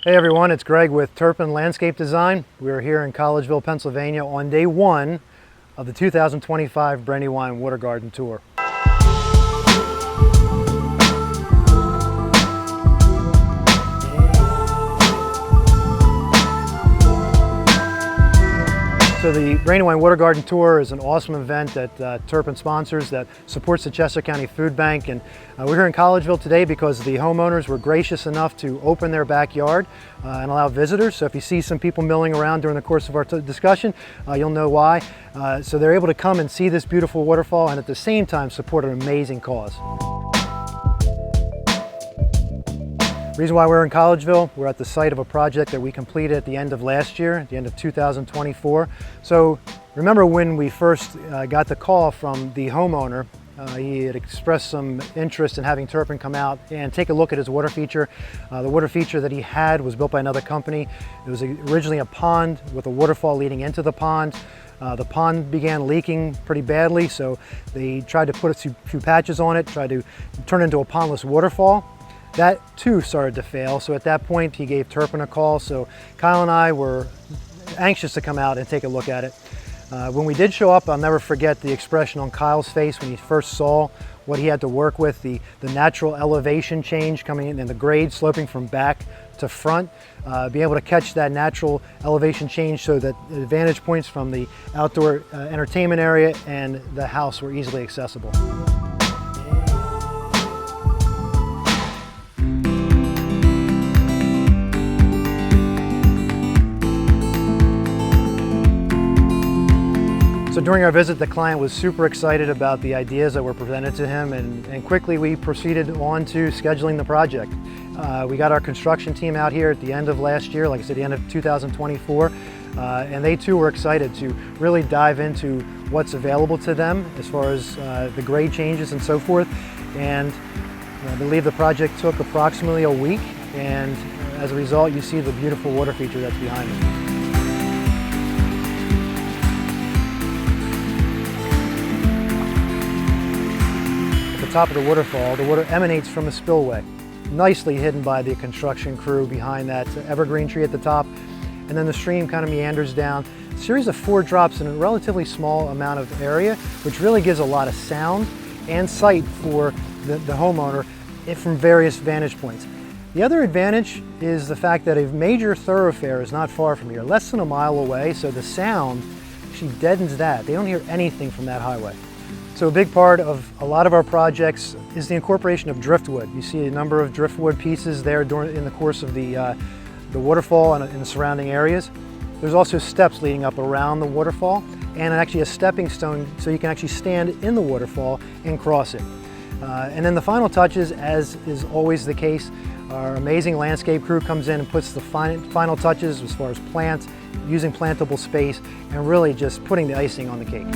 Hey everyone, it's Greg with Turpin Landscape Design. We're here in Collegeville, Pennsylvania on day one of the 2025 Brandywine Water Garden Tour. So the Brandywine Water Garden Tour is an awesome event that Turpin sponsors that supports the Chester County Food Bank. And we're here in Collegeville today because the homeowners were gracious enough to open their backyard and allow visitors. So if you see some people milling around during the course of our discussion, you'll know why. So they're able to come and see this beautiful waterfall and at the same time support an amazing cause. The reason why we're in Collegeville, we're at the site of a project that we completed at the end of last year, at the end of 2024. So remember when we first got the call from the homeowner, he had expressed some interest in having Turpin come out and take a look at his water feature. The water feature that he had was built by another company. It was originally a pond with a waterfall leading into the pond. The pond began leaking pretty badly, so they tried to put a few patches on it, tried to turn it into a pondless waterfall. That too started to fail, so at that point he gave Turpin a call. So Kyle and I were anxious to come out and take a look at it. When we did show up, I'll never forget the expression on Kyle's face when he first saw what he had to work with, the natural elevation change coming in and the grade sloping from back to front. Being able to catch that natural elevation change so that the vantage points from the outdoor entertainment area and the house were easily accessible. So during our visit, the client was super excited about the ideas that were presented to him, and quickly we proceeded on to scheduling the project. We got our construction team out here at the end of last year, like I said, the end of 2024, and they too were excited to really dive into what's available to them as far as the grade changes and so forth. And I believe the project took approximately a week, and as a result, you see the beautiful water feature that's behind me. The top of the waterfall, the water emanates from a spillway, nicely hidden by the construction crew behind that evergreen tree at the top, and then the stream kind of meanders down. A series of 4 drops in a relatively small amount of area, which really gives a lot of sound and sight for the homeowner from various vantage points. The other advantage is the fact that a major thoroughfare is not far from here, less than a mile away, so the sound actually deadens that. They don't hear anything from that highway. So a big part of a lot of our projects is the incorporation of driftwood. You see a number of driftwood pieces there in the course of the waterfall and in the surrounding areas. There's also steps leading up around the waterfall and actually a stepping stone so you can actually stand in the waterfall and cross it. And then the final touches, as is always the case, our amazing landscape crew comes in and puts the final touches as far as plants, using plantable space, and really just putting the icing on the cake.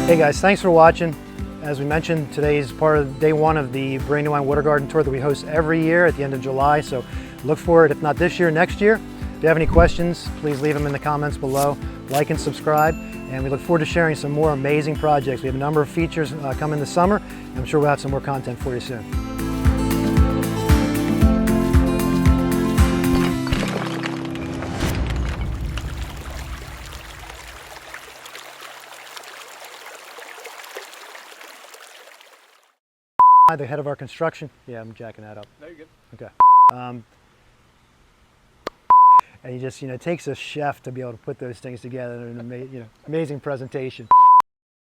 Hey guys, thanks for watching. As we mentioned, today is part of day one of the Brandywine Water Garden Tour that we host every year at the end of July. So look for it, if not this year, next year. If you have any questions, please leave them in the comments below. Like and subscribe. And we look forward to sharing some more amazing projects. We have a number of features coming this summer. And I'm sure we'll have some more content for you soon. The head of our construction. Yeah, I'm jacking that up. No, you're good. Okay. And he just, it takes a chef to be able to put those things together in an amazing presentation.